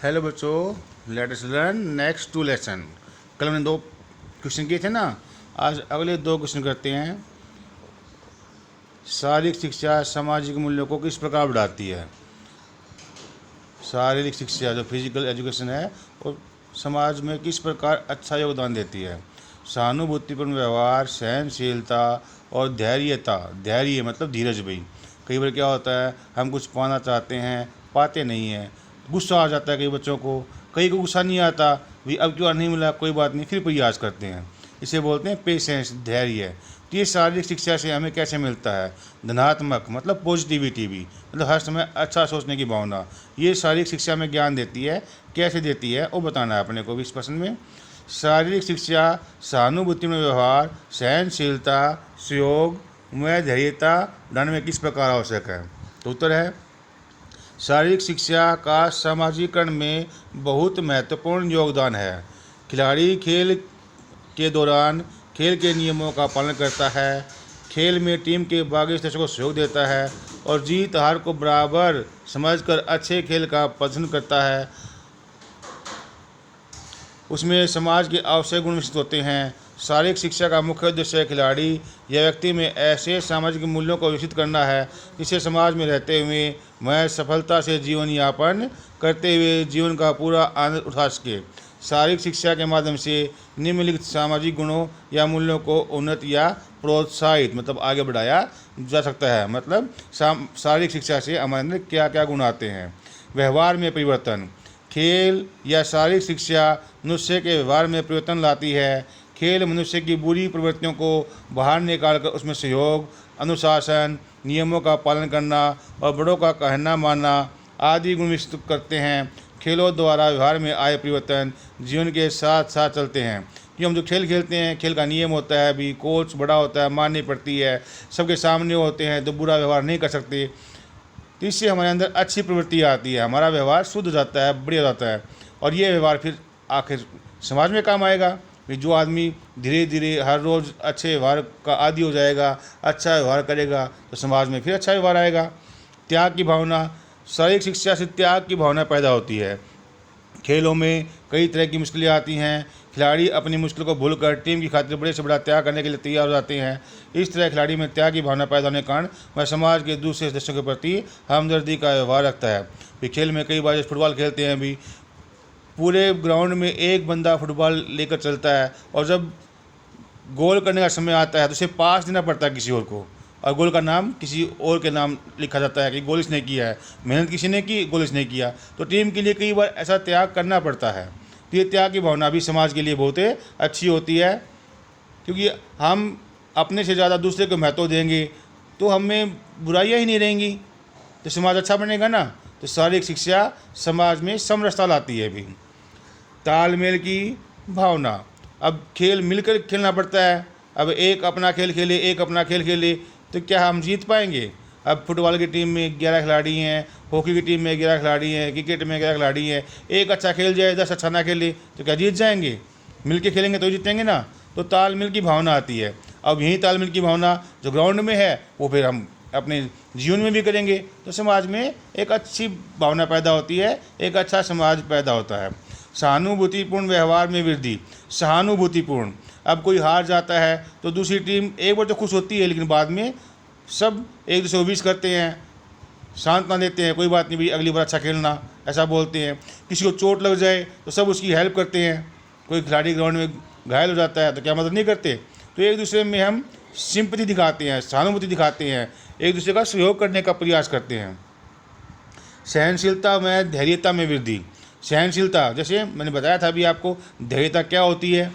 Hello बच्चों, let us learn next two lesson. कल हमने 2 क्वेश्चन किए थे ना। आज अगले 2 क्वेश्चन करते हैं। शारीरिक शिक्षा सामाजिक मूल्यों को किस प्रकार बढ़ाती है। शारीरिक शिक्षा जो फिजिकल एजुकेशन है वो समाज में किस प्रकार अच्छा योगदान देती है। सहानुभूतिपूर्ण व्यवहार, सहनशीलता और धैर्यता। धैर्य मतलब धीरज भाई। कई बार क्या होता है, हम कुछ पाना चाहते हैं, पाते नहीं हैं, गुस्सा आ जाता है कई बच्चों को। कई को गुस्सा नहीं आता, भी अब क्यों नहीं मिला, कोई बात नहीं, फिर प्रयास करते हैं। इसे बोलते हैं पेशेंस, धैर्य। तो ये शारीरिक शिक्षा से हमें कैसे मिलता है। धनात्मक मतलब पॉजिटिविटी भी, मतलब हर समय अच्छा सोचने की भावना। ये शारीरिक शिक्षा में ज्ञान देती है। कैसे देती है वो बताना है अपने को भी इस प्रश्न में। शारीरिक शिक्षा सहानुभूति में व्यवहार, सहनशीलता, सहयोग में धैर्यता बढ़ाने में किस प्रकार आवश्यक है। तो उत्तर है शारीरिक शिक्षा का सामाजिकरण में बहुत महत्वपूर्ण योगदान है। खिलाड़ी खेल के दौरान खेल के नियमों का पालन करता है, खेल में टीम के बाकी सदस्यों को सहयोग देता है और जीत हार को बराबर समझकर अच्छे खेल का प्रदर्शन करता है। उसमें समाज के आवश्यक गुण विकसित होते हैं। शारीरिक शिक्षा का मुख्य उद्देश्य खिलाड़ी या व्यक्ति में ऐसे सामाजिक मूल्यों को विकसित करना है जिससे समाज में रहते हुए वह सफलता से जीवन यापन करते हुए जीवन का पूरा आनंद उठा सके। शारीरिक शिक्षा के माध्यम से निम्नलिखित सामाजिक गुणों या मूल्यों को उन्नत या प्रोत्साहित मतलब आगे बढ़ाया जा सकता है। मतलब शारीरिक शिक्षा से हमारे अंदर क्या क्या गुण आते हैं। व्यवहार में परिवर्तन। खेल या शारीरिक शिक्षा मनुष्य के व्यवहार में परिवर्तन लाती है। खेल मनुष्य की बुरी प्रवृत्तियों को बाहर निकालकर उसमें सहयोग, अनुशासन, नियमों का पालन करना और बड़ों का कहना मानना आदि गुण विकसित करते हैं। खेलों द्वारा व्यवहार में आए परिवर्तन जीवन के साथ साथ चलते हैं। कि हम जो खेल खेलते हैं, खेल का नियम होता है, अभी कोच बड़ा होता है, माननी पड़ती है, सबके सामने होते हैं तो बुरा व्यवहार नहीं कर सकते। तो इससे हमारे अंदर अच्छी प्रवृत्ति आती है, हमारा व्यवहार शुद्ध हो जाता है, बढ़िया जाता है और ये व्यवहार फिर आखिर समाज में काम आएगा। फिर जो आदमी धीरे धीरे हर रोज़ अच्छे व्यवहार का आदी हो जाएगा, अच्छा व्यवहार करेगा तो समाज में फिर अच्छा व्यवहार आएगा। त्याग की भावना। शारीरिक शिक्षा से त्याग की भावना पैदा होती है। खेलों में कई तरह की मुश्किलें आती हैं। खिलाड़ी अपनी मुश्किल को भूलकर टीम की खातिर बड़े से बड़ा त्याग करने के लिए तैयार हो जाते हैं। इस तरह खिलाड़ी में त्याग की भावना पैदा होने के कारण वह समाज के दूसरे सदस्यों के प्रति हमदर्दी का व्यवहार रखता है। फिर खेल में कई बार जैसे फुटबॉल खेलते हैं, अभी पूरे ग्राउंड में एक बंदा फुटबॉल लेकर चलता है और जब गोल करने का समय आता है तो उसे पास देना पड़ता है किसी और को, और गोल का नाम किसी और के नाम लिखा जाता है कि गोल इसने किया है। मेहनत किसी ने की, गोल इसने किया। तो टीम के लिए कई बार ऐसा त्याग करना पड़ता है। तो ये त्याग की भावना भी समाज के लिए बहुत अच्छी होती है, क्योंकि हम अपने से ज़्यादा दूसरे को महत्व देंगे तो हमें बुराइयाँ ही नहीं रहेंगी, तो समाज अच्छा बनेगा ना। तो शारीरिक शिक्षा समाज में समरसता लाती है भी। तालमेल की भावना। अब खेल मिलकर खेलना पड़ता है। अब एक अपना खेल खेले, एक अपना खेल खेले तो क्या हम जीत पाएंगे। अब फुटबॉल की टीम में 11 खिलाड़ी हैं, हॉकी की टीम में 11 खिलाड़ी हैं, क्रिकेट में 11 खिलाड़ी हैं। एक अच्छा खेल जाए, 10 अच्छा ना खेले तो क्या जीत जाएंगे। मिल के खेलेंगे तो जीतेंगे ना। तो तालमेल की भावना आती है। अब यही तालमेल की भावना जो ग्राउंड में है वो फिर हम अपने जीवन में भी करेंगे तो समाज में एक अच्छी भावना पैदा होती है, एक अच्छा समाज पैदा होता है। सहानुभूतिपूर्ण व्यवहार में वृद्धि। सहानुभूतिपूर्ण, अब कोई हार जाता है तो दूसरी टीम एक बार तो खुश होती है, लेकिन बाद में सब एक दूसरे को विश करते हैं, सांत्वना देते हैं, कोई बात नहीं भाई अगली बार अच्छा खेलना, ऐसा बोलते हैं। किसी को चोट लग जाए तो सब उसकी हेल्प करते हैं। कोई खिलाड़ी ग्राउंड में घायल हो जाता है तो क्या मदद नहीं करते। तो एक दूसरे में हम सिंपैथी दिखाते हैं, सहानुभूति दिखाते हैं, एक दूसरे का सहयोग करने का प्रयास करते हैं। सहनशीलता में धैर्यता में वृद्धि। सहनशीलता, जैसे मैंने बताया था अभी आपको, धैर्यता क्या होती है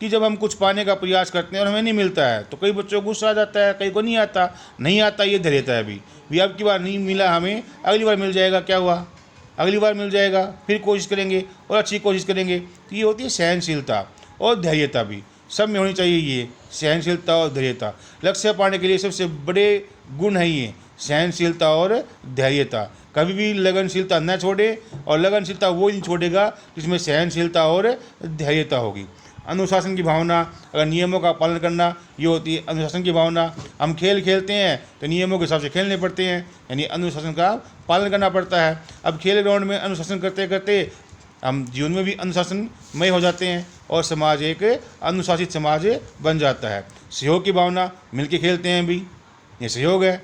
कि जब हम कुछ पाने का प्रयास करते हैं और हमें नहीं मिलता है तो कई बच्चों को गुस्सा आ जाता है, कई को नहीं आता, नहीं आता, ये धैर्यता है अभी भी। अब की बार नहीं मिला हमें, अगली बार मिल जाएगा, क्या हुआ, अगली बार मिल जाएगा, फिर कोशिश करेंगे और अच्छी कोशिश करेंगे। तो ये होती है सहनशीलता और धैर्यता भी, सब में होनी चाहिए ये सहनशीलता और धैर्यता। लक्ष्य पाने के लिए सबसे बड़े गुण है ये सहनशीलता और धैर्यता। कभी भी लगनशीलता न छोड़े, और लगनशीलता वो नहीं छोड़ेगा जिसमें सहनशीलता और धैर्यता होगी। अनुशासन की भावना, अगर नियमों का पालन करना, ये होती है अनुशासन की भावना। हम खेल खेलते हैं तो नियमों के हिसाब से खेलने पड़ते हैं, यानी अनुशासन का पालन करना पड़ता है। अब खेल ग्राउंड में अनुशासन करते करते हम जीवन में भी अनुशासनमय हो जाते हैं और समाज एक अनुशासित समाज बन जाता है। सहयोग की भावना, मिलके खेलते हैं भी, ये सहयोग है।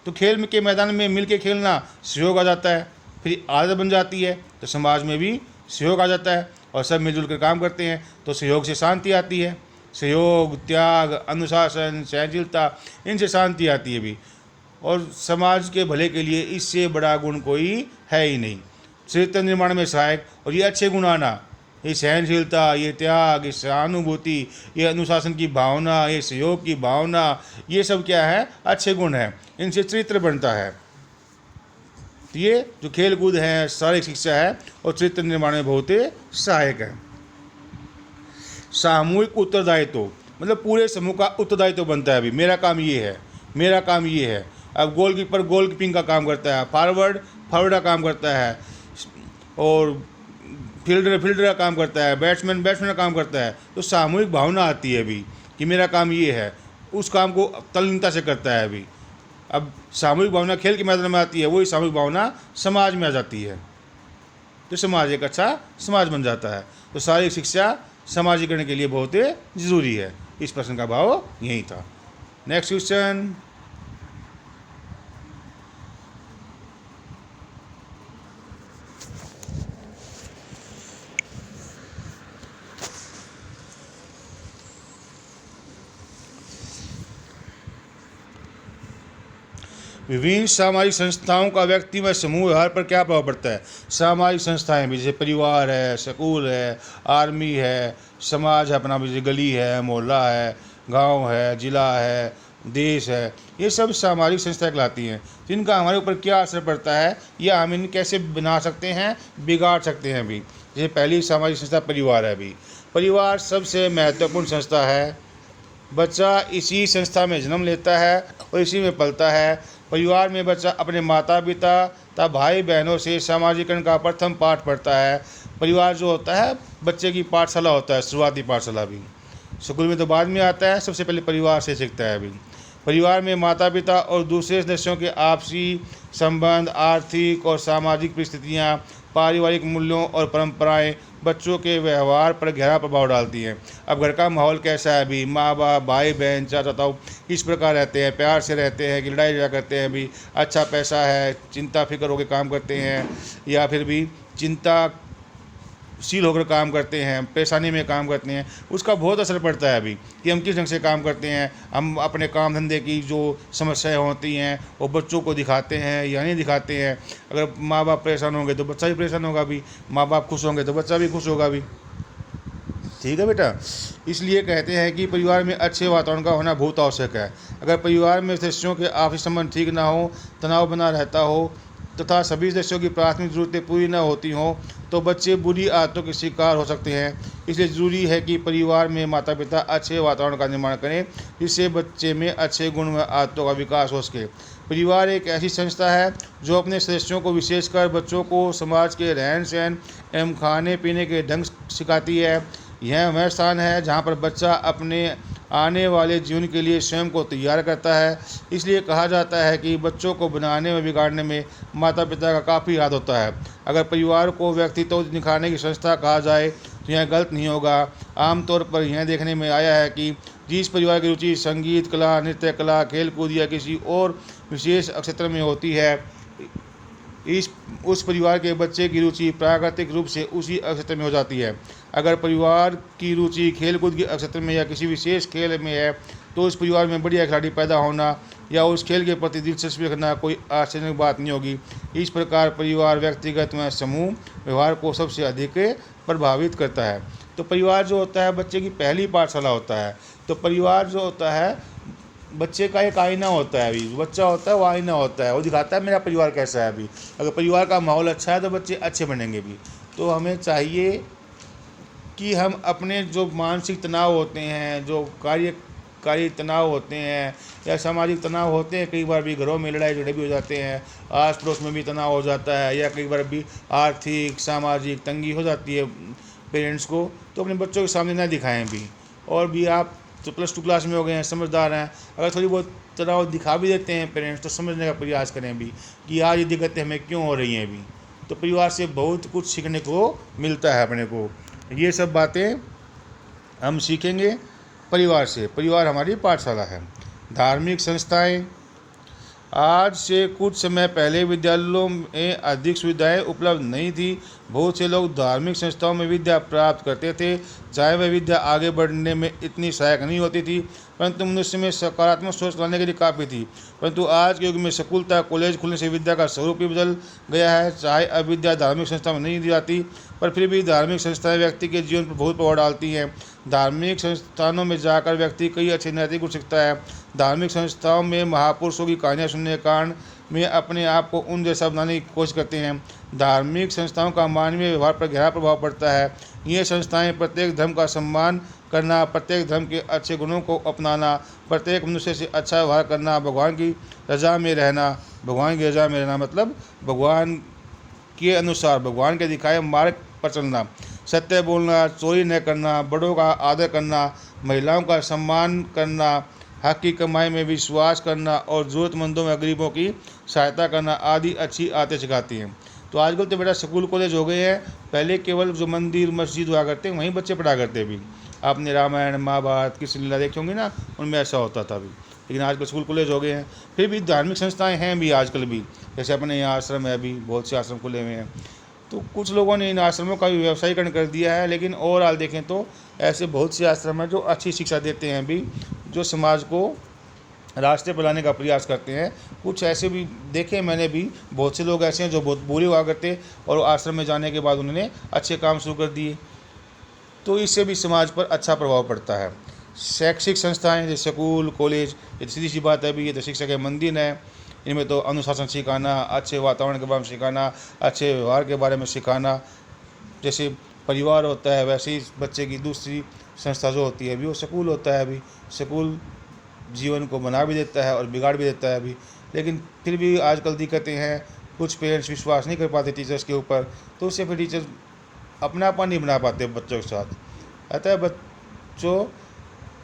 तो खेल के मैदान में मिलके खेलना सहयोग आ जाता है, फिर आदत बन जाती है तो समाज में भी सहयोग आ जाता है और सब मिलजुल कर काम करते हैं तो सहयोग से शांति आती है। सहयोग, त्याग, अनुशासन, सहनशीलता, इनसे शांति आती है भी, और समाज के भले के लिए इससे बड़ा गुण कोई है ही नहीं। चरित्र निर्माण में सहायक, और ये अच्छे गुण आना, ये सहनशीलता, ये त्याग, ये सहानुभूति, ये अनुशासन की भावना, ये सहयोग की भावना, ये सब क्या है? अच्छे गुण हैं। इनसे चरित्र बनता है। तो ये जो खेल कूद है, शारीरिक शिक्षा है और चरित्र निर्माण में बहुत सहायक है। सामूहिक उत्तरदायित्व, मतलब पूरे समूह का उत्तरदायित्व बनता है। अभी मेरा काम ये है, मेरा काम ये है। अब गोलकीपर गोलकीपिंग का काम करता है, फॉरवर्ड का काम करता है, और फील्डर का काम करता है, बैट्समैन का काम करता है। तो सामूहिक भावना आती है अभी कि मेरा काम ये है, उस काम को तल्लीनता से करता है अभी। अब सामूहिक भावना खेल के मैदान में आती है, वही सामूहिक भावना समाज में आ जाती है, तो समाज एक अच्छा समाज बन जाता है। तो शारीरिक शिक्षा समाजीकरण के लिए बहुत ज़रूरी है। इस प्रश्न का भाव यही था। नेक्स्ट क्वेश्चन, विभिन्न सामाजिक संस्थाओं का व्यक्ति व समूह व्यवहार पर क्या प्रभाव पड़ता है? सामाजिक संस्थाएं भी, जैसे परिवार है, स्कूल है, आर्मी है, समाज है अपना, जैसे गली है, मोहल्ला है, गांव है, ज़िला है, देश है, ये सब सामाजिक संस्थाएं कहलाती हैं। तो इनका हमारे ऊपर क्या असर पड़ता है या हम इन्हें कैसे बना सकते हैं, बिगाड़ सकते हैं भी। जैसे पहली सामाजिक संस्था परिवार है भी। परिवार सबसे महत्वपूर्ण संस्था है। बच्चा इसी संस्था में जन्म लेता है और इसी में पलता है। परिवार में बच्चा अपने माता पिता तथा भाई बहनों से सामाजिकरण का प्रथम पाठ पढ़ता है। परिवार जो होता है बच्चे की पाठशाला होता है, शुरुआती पाठशाला भी। स्कूल में तो बाद में आता है, सबसे पहले परिवार से सीखता है अभी। परिवार में माता पिता और दूसरे सदस्यों के आपसी संबंध, आर्थिक और सामाजिक परिस्थितियाँ, पारिवारिक मूल्यों और परंपराएं बच्चों के व्यवहार पर गहरा प्रभाव डालती हैं। अब घर का माहौल कैसा है अभी, माँ बाप, भाई बहन, चाचा ताऊ किस प्रकार रहते हैं, प्यार से रहते हैं कि लड़ाई झगड़ा करते हैं अभी, अच्छा पैसा है, चिंता फिक्र होकर काम करते हैं या फिर भी चिंताशील होकर काम करते हैं, परेशानी में काम करते हैं, उसका बहुत असर पड़ता है अभी कि हम किस ढंग से काम करते हैं। हम अपने काम धंधे की जो समस्याएं होती हैं वो बच्चों को दिखाते हैं या नहीं दिखाते हैं। अगर माँ बाप परेशान होंगे तो बच्चा भी परेशान होगा भी, माँ बाप खुश होंगे तो बच्चा भी खुश होगा भी। ठीक है बेटा, इसलिए कहते हैं कि परिवार में अच्छे वातावरण का होना बहुत आवश्यक है। अगर परिवार में सदस्यों के आपसी संबंध ठीक ना हो, तनाव बना रहता हो तथा सभी सदस्यों की प्राथमिक जरूरतें पूरी न होती हों तो बच्चे बुरी आदतों के शिकार हो सकते हैं। इसलिए ज़रूरी है कि परिवार में माता पिता अच्छे वातावरण का निर्माण करें जिससे बच्चे में अच्छे गुण व आदतों का विकास हो सके। परिवार एक ऐसी संस्था है जो अपने सदस्यों को, विशेषकर बच्चों को, समाज के रहन सहन एवं खाने पीने के ढंग सिखाती है। यह वह स्थान है जहाँ पर बच्चा अपने आने वाले जीवन के लिए स्वयं को तैयार करता है। इसलिए कहा जाता है कि बच्चों को बनाने व बिगाड़ने में माता पिता का काफ़ी हाथ होता है। अगर परिवार को व्यक्तित्व निखारने की संस्था कहा जाए तो यह गलत नहीं होगा। आमतौर पर यह देखने में आया है कि जिस परिवार की रुचि संगीत कला, नृत्य कला, खेल कूद या किसी और विशेष क्षेत्र में होती है, उस परिवार के बच्चे की रुचि प्राकृतिक रूप से उसी क्षेत्र में हो जाती है। अगर परिवार की रुचि खेल कूद के क्षेत्र में या किसी विशेष खेल में है तो उस परिवार में बढ़िया खिलाड़ी पैदा होना या उस खेल के प्रति दिलचस्पी रखना कोई आश्चर्यजनक बात नहीं होगी। इस प्रकार परिवार व्यक्तिगत व समूह व्यवहार को सबसे अधिक प्रभावित करता है। तो परिवार जो होता है बच्चे की पहली पाठशाला होता है। तो परिवार जो होता है बच्चे का एक आईना होता है। अभी बच्चा होता है वो आईना होता है, वो दिखाता है मेरा परिवार कैसा है। अभी अगर परिवार का माहौल अच्छा है तो बच्चे अच्छे बनेंगे भी। तो हमें चाहिए कि हम अपने जो मानसिक तनाव होते हैं, जो कार्य तनाव होते हैं या सामाजिक तनाव होते हैं, कई बार भी घरों में लड़ाई झगड़े भी हो जाते हैं, आस पड़ोस में भी तनाव हो जाता है या कई बार भी आर्थिक सामाजिक तंगी हो जाती है, पेरेंट्स को, तो अपने बच्चों के सामने ना दिखाएं भी। और भी आप तो +2 क्लास में हो गए हैं, समझदार हैं, अगर थोड़ी बहुत तनाव दिखा भी देते हैं पेरेंट्स, तो समझने का प्रयास करें भी कि यार ये दिक्कतें हमें क्यों हो रही हैं भी। तो परिवार से बहुत कुछ सीखने को मिलता है अपने को। ये सब बातें हम सीखेंगे परिवार से। परिवार हमारी पाठशाला है। धार्मिक संस्थाएं, आज से कुछ समय पहले विद्यालयों में अधिक सुविधाएं उपलब्ध नहीं थी। बहुत से लोग धार्मिक संस्थाओं में विद्या प्राप्त करते थे, चाहे वह विद्या आगे बढ़ने में इतनी सहायक नहीं होती थी, परंतु मनुष्य में सकारात्मक सोच लाने के लिए काफ़ी थी। परंतु आज के युग में स्कूल तथा कॉलेज खुलने से विद्या का स्वरूप ही बदल गया है। चाहे अब विद्या धार्मिक संस्था में नहीं दी जाती, पर फिर भी धार्मिक संस्थाएं व्यक्ति के जीवन पर बहुत प्रभाव डालती हैं। धार्मिक संस्थानों में जाकर व्यक्ति कई अच्छे नैतिक गुण सीखता है। धार्मिक संस्थाओं में महापुरुषों की कहानियाँ सुनने के कारण में अपने आप को उन जैसा बनाने की कोशिश करते हैं। धार्मिक संस्थाओं का मानवीय व्यवहार पर गहरा प्रभाव पड़ता है। ये संस्थाएं प्रत्येक धर्म का सम्मान करना, प्रत्येक धर्म के अच्छे गुणों को अपनाना, प्रत्येक मनुष्य से अच्छा व्यवहार करना, भगवान की रजा में रहना। भगवान की रजा में रहना मतलब भगवान के अनुसार, भगवान के दिखाए मार्ग पर चलना, सत्य बोलना, चोरी न करना, बड़ों का आदर करना, महिलाओं का सम्मान करना, हक की कमाई में विश्वास करना और ज़रूरतमंदों में गरीबों की सहायता करना आदि अच्छी आदतें सिखाती हैं। तो आजकल तो बेटा स्कूल कॉलेज हो गए हैं, पहले केवल जो मंदिर मस्जिद हुआ करते वहीं बच्चे पढ़ा करते भी। आपने रामायण महाभारत कृष्ण लीला देखी होंगी ना, उनमें ऐसा होता था भी। लेकिन आजकल स्कूल कॉलेज हो गए हैं, फिर भी धार्मिक संस्थाएं हैं भी आजकल भी। जैसे अपने यहाँ आश्रम है, भी बहुत से आश्रम खुले हुए हैं। तो कुछ लोगों ने इन आश्रमों का भी व्यवसायीकरण कर दिया है, लेकिन ओवरऑल देखें तो ऐसे बहुत से आश्रम हैं जो अच्छी शिक्षा देते हैं भी, जो समाज को रास्ते पर लाने का प्रयास करते हैं। कुछ ऐसे भी देखे मैंने भी, बहुत से लोग ऐसे हैं जो बहुत बुरे हुआ करते और आश्रम में जाने के बाद उन्होंने अच्छे काम शुरू कर दिए। तो इससे भी समाज पर अच्छा प्रभाव पड़ता है। शैक्षिक संस्थाएं जैसे स्कूल कॉलेज, ये सीधी सी बात है भी, ये तो शिक्षा के मंदिर हैं। इनमें तो अनुशासन सिखाना, अच्छे वातावरण के बारे में सिखाना, अच्छे व्यवहार के बारे में सिखाना। जैसे परिवार होता है वैसे ही बच्चे की दूसरी संस्था जो होती है भी वो स्कूल होता है भी। स्कूल जीवन को बना भी देता है और बिगाड़ भी देता है भी। लेकिन फिर भी आजकल दिक्कतें हैं, कुछ पेरेंट्स विश्वास नहीं कर पाते टीचर्स के ऊपर, तो उससे फिर टीचर्स अपनापन नहीं बना पाते बच्चों के साथ। अतः बच्चों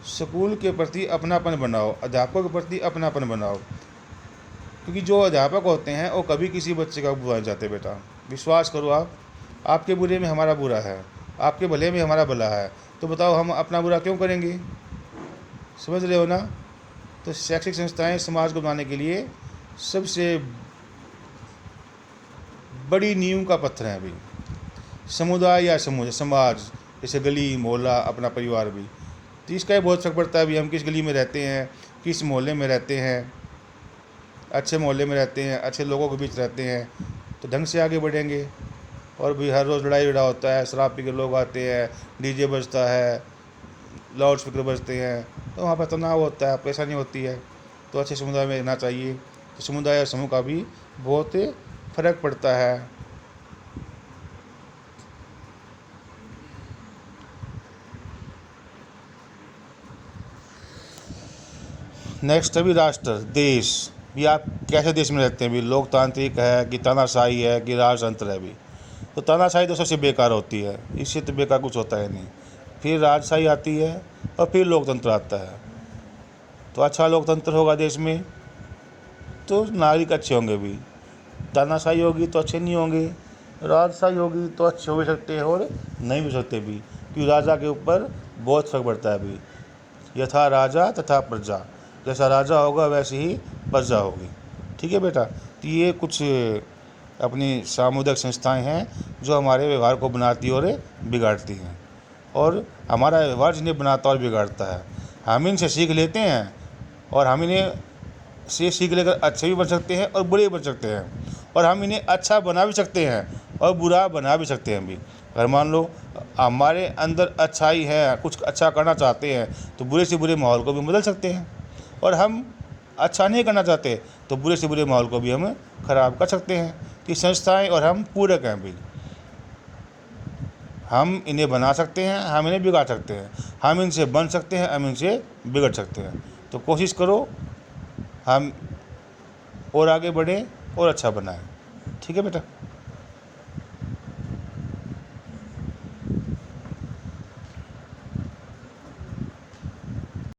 स्कूल के प्रति अपनापन बनाओ, अध्यापकों के प्रति अपनापन बनाओ, क्योंकि जो अध्यापक होते हैं वो कभी किसी बच्चे का बुरा नहीं चाहते। बेटा विश्वास करो, आपके बुरे में हमारा बुरा है, आपके भले में हमारा भला है, तो बताओ हम अपना बुरा क्यों करेंगे? समझ रहे हो ना? तो शैक्षिक संस्थाएं समाज को बनाने के लिए सबसे बड़ी नींव का पत्थर है अभी। समुदाय या समूह, समाज जैसे गली मोहल्ला, अपना परिवार भी, तो इसका ही बहुत फर्क पड़ता है अभी हम किस गली में रहते हैं, किस मोहल्ले में रहते हैं। अच्छे मोहल्ले में रहते हैं, अच्छे लोगों के बीच रहते हैं, तो ढंग से आगे बढ़ेंगे। और भी हर रोज़ लड़ाई झगड़ा होता है, शराब पी के लोग आते हैं, डीजे बजता है, लाउड स्पीकर बजते हैं, तो वहाँ पर तनाव होता है, परेशानी होती है। तो अच्छे समुदाय में रहना चाहिए। तो समुदाय और समूह का भी बहुत फ़र्क पड़ता है। नेक्स्ट अभी राष्ट्र देश भी, आप कैसे देश में रहते हैं भी, लोकतांत्रिक है कि तानाशाही है कि राजतंत्र है भी। तो तानाशाही तो सबसे बेकार होती है, इससे तो बेकार कुछ होता है नहीं। फिर राजशाही आती है और फिर लोकतंत्र आता है। तो अच्छा लोकतंत्र होगा देश में तो नागरिक अच्छे होंगे भी, तानाशाही होगी तो अच्छे नहीं होंगे, राजशाही होगी तो अच्छे हो भी सकते हैं और नहीं भी सकते भी, क्योंकि राजा के ऊपर बहुत फर्क पड़ता है अभी। यथा राजा तथा प्रजा, जैसा राजा होगा वैसे ही प्रजा होगी। ठीक है बेटा, तो ये कुछ अपनी सामुदायिक संस्थाएं हैं जो हमारे व्यवहार को बनाती और बिगाड़ती हैं, और हमारा व्यवहार जिन्हें बनाता और बिगाड़ता है। हम इनसे सीख लेते हैं और हम इन्हें से सीख लेकर अच्छे भी बन सकते हैं और बुरे भी बन सकते हैं, और हम इन्हें अच्छा बना भी सकते हैं और बुरा बना भी सकते हैं भी। अगर मान लो हमारे अंदर अच्छाई है, कुछ अच्छा करना चाहते हैं, तो बुरे से बुरे माहौल को भी बदल सकते हैं, और हम अच्छा नहीं करना चाहते तो बुरे से बुरे माहौल को भी हम ख़राब कर सकते हैं। तो संस्थाएं और हम पूरक हैं भी, हम इन्हें बना सकते हैं, हम इन्हें बिगाड़ सकते हैं, हम इनसे बन सकते हैं, हम इनसे बिगड़ सकते हैं। तो कोशिश करो हम और आगे बढ़ें और अच्छा बनाएं। ठीक है बेटा।